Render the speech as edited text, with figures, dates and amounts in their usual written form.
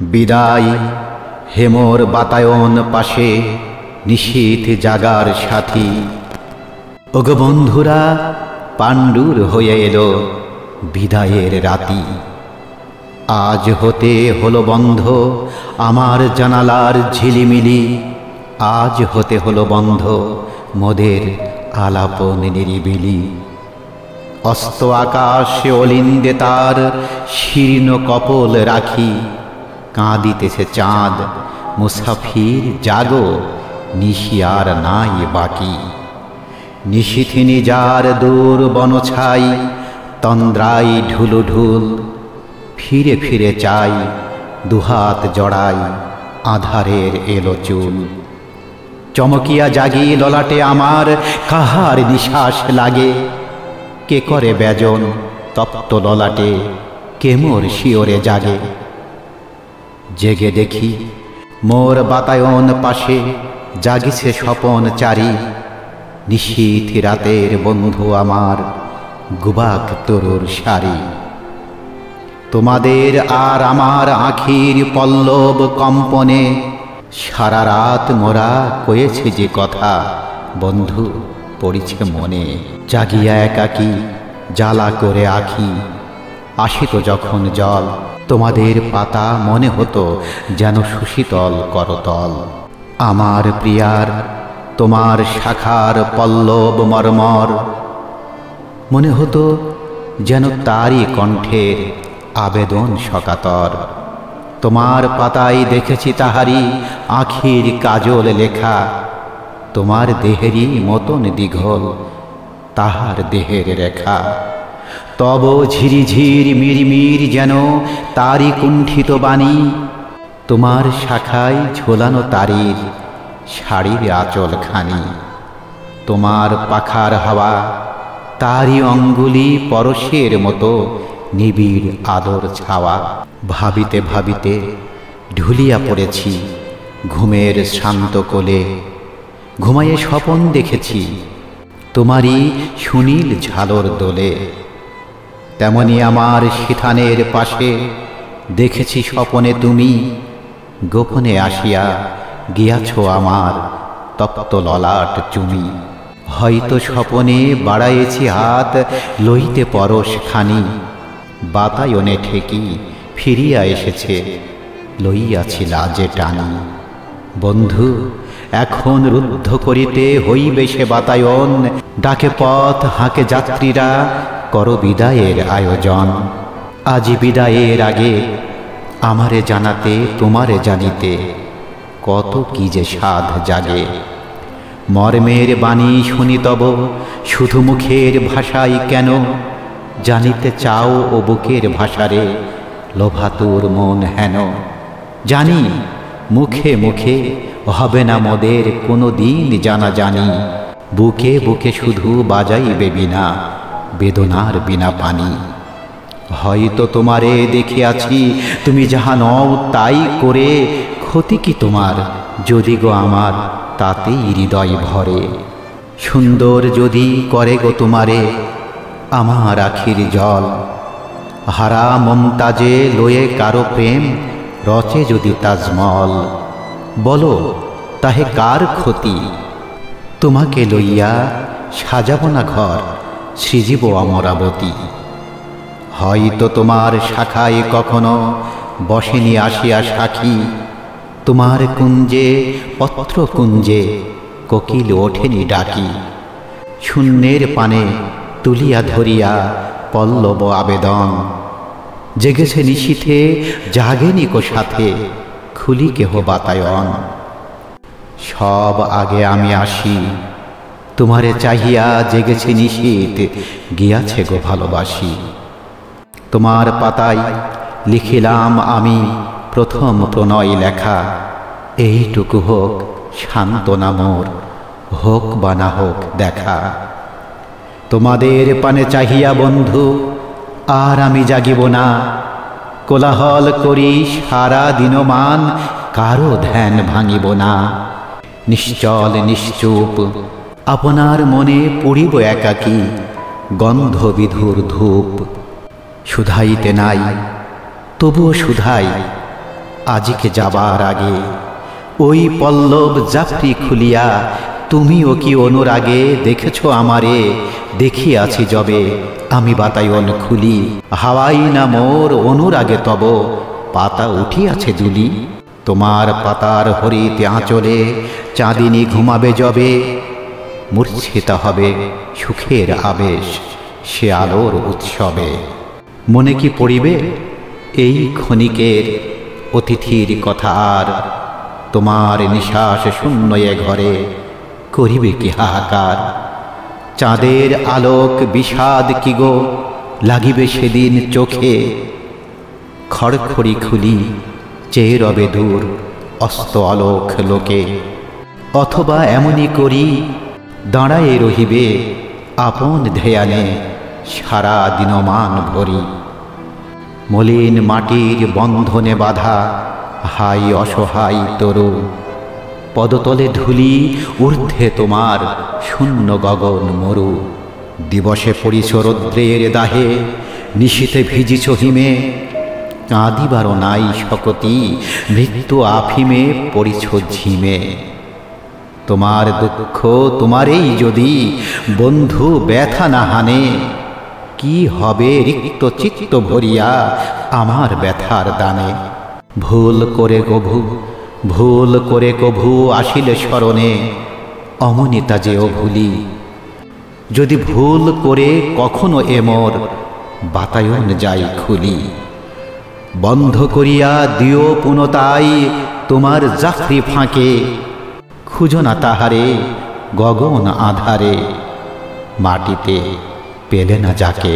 বিদায় হেমোর বাতায়ন পাশে নিশীথ জাগার সাথী। ওগো বন্ধুরা, পাণ্ডুর হয়ে এলো বিদায়ের রাতি। আজ হতে হলো বন্ধ আমার জানালার ঝিলিমিলি, আজ হতে হলো বন্ধ মোদের আলাপন নিরিবিলি। অস্ত আকাশে অলিন্দে তার শীর্ণ কপল রাখি, কাঁদিতেছে চাঁদ মুসাফির জাগো, নিশি আর নাই বাকি। নিশিথিনী যার দূর বনছাই, তন্দ্রাই ঢুলু ঢুল, ফিরে ফিরে চাই দুহাত জড়াই আধারের এলো চুল। চমকিয়া জাগি ললাটে আমার কাহার নিশ্বাস লাগে, কে করে ব্যজন তপ্ত ললাটে কে মোর শিওরে জাগে। জেগে দেখি মোর বাতায়ন পাশে জাগিছে স্বপন চারি, নিশীথ রাতের বন্ধু আমার গুবাক তরুর সারি। তোমাদের আর আমার আখির পল্লব কম্পনে সারা রাত মোরা কয়েছে যে কথা, বন্ধু পড়িছে মনে। জাগিয়া একাকী জ্বালা করে আঁখি, আসিত যখন জল তোমাদের পাতা মনে হতো যেন সুশীতল করতল। আমার প্রিয়ার তোমার শাখার পল্লব মর্মর, মনে হতো যেন তারই কণ্ঠের আবেদন সকাতর। তোমার পাতায় দেখেছি তাহারি আখির কাজল লেখা, তোমার দেহেরই মতন দীঘল তাহার দেহের রেখা। তব ঝিরিঝির মিরমির যেন তারই কুণ্ঠিত বাণী, তোমার শাখায় ঝোলানো তারির শাড়ির আঁচল খানি। তোমার পাখার হাওয়া তারই অঙ্গুলি পরশের মতো নিবিড় আদর ছাওয়া। ভাবিতে ভাবিতে ঢুলিয়া পড়েছি ঘুমের শান্ত কোলে, ঘুমায়ে স্বপন দেখেছি তোমারই সুনীল ঝালর দোলে। তেমনি আমার সিথানের পাশে দেখেছি স্বপনে তুমি গোপনে আসিয়া গিয়াছ আমার তপ্ত ললাট চুমি। হয়তো স্বপনে বাড়াইছি হাত লইতে পরশ খানি, বাতায়নে ঠেকি ফিরিয়া এসেছে লইয়াছি লাজে টানি। বন্ধু এখন রুদ্ধ করিতে হইবে সে বাতায়ন, ডাকে পথ হাঁকে যাত্রীরা করো বিদায়ের আয়োজন। আজি বিদায়ের আগে আমারে জানাতে তোমারে জানিতে কত কি যে সাধ জাগে। মর্মের বাণী শুনি তব শুধু মুখের ভাষাই কেন, জানিতে চাও ও বুকের ভাষারে লোভাতুর মন হেন। জানি মুখে মুখে হবে না মোদের কোনো দিন জানা জানি, বুকে বুকে শুধু বাজাইবে বিনা বেদনার বিনা পানি। হয়তো তোমারে দেখিয়াছি তুমি যাহা নও তাই করে, ক্ষতি কি তোমার যদি গো আমার তাতেই হৃদয় ভরে। সুন্দর যদি করে গো তোমারে আমার আখির জল, হারা মমতাজে লয়ে কারো প্রেম রচে যদি তাজমল। বলো তাহে কার ক্ষতি, তোমাকে লইয়া সাজাব না ঘর সৃজিব অমরাবতী। হয়তো তোমার শাখায় কখনো বসেনি আসিয়া সাক্ষী, তোমার কুঞ্জে পত্র কুঞ্জে কোকিল ওঠেনি ডাকি। শূন্যের পানে তুলিয়া ধরিয়া পল্লব আবেদন, জেগেছে নিশীথে জাগেনি কো সাথে খুলি কেহ বাতায়ন। সব আগে আমি আসি তোমারে চাহিয়া জেগেছে নিশীথ গিয়াছে গো ভালোবাসি। তোমার পাতায় লিখিলাম আমি প্রথম প্রণয় লেখা, এইটুকু হোক সান্ত্বনা মোর, হোক বা না হোক দেখা। তোমাদের পানে চাহিয়া বন্ধু আর আমি জাগিব না, কোলাহল করি সারা দিনমান কারো ধ্যান ভাঙিব না। নিশ্চল নিশ্চুপ আপনার মনে পড়িব একাকী গন্ধ বিধুর ধূপ। শুধাইতে নাই তবুও শুধাই আজিকে যাবার আগে ওই পল্লব জাফরি খুলিয়া তুমিও কি অনুরাগে দেখেছ আমারে দেখিয়াছি যবে আমি বাতায়ন খুলি হাওয়াই না মোর অনুরাগে তব পাতা উঠিয়াছে দুলি তোমার পাতার হরিতে আঁচলে চাঁদিনী ঘুমাবে যবে মূর্ছিতা হবে সুখের আবেশ সে আলোর উৎসবে মনে কি পড়িবে এই ক্ষণিকের অতিথির কথা আর তোমার নিঃশ্বাস শূন্য এ ঘরে করিবে কি হাহাকার চাঁদের আলোক বিষাদ কি গো লাগিবে সেদিন চোখে খড়খড়ি খুলি চেয়ে রবে দূর অস্ত আলোক লোকে অথবা এমনই করি দাঁড়ায়ে রহিবে আপন ধ্যানে সারা দিনমান ভরি মলিন মাটির বন্ধনে বাঁধা হাই অসহায় তরু পদতলে ধুলি ঊর্ধ্বে তোমার শূন্য গগন মরু দিবসে পড়িছ রৌদ্রের দাহে নিশীথে ভিজিছ হিমে কাঁদিবারও নাই শকতি মৃত্যু আফিমে পড়িছ ঝিমে তোমার দুঃখ তোমারেই যদি বন্ধু ব্যথা না হানে কি হবে রিক্ত চিত্ত ভরিয়া আমার ব্যথার দানে ভুল করে কভু আসিলে স্মরণে অমনিতা যেও ভুলি যদি ভুল করে কখনো এমর বাতায়ন যাই খুলি বন্ধ করিয়া দিও পুনতাই তোমার জাফরি ফাঁকে খুঁজো না তাহারে গগন আধারে মাটিতে পেলে না যাকে।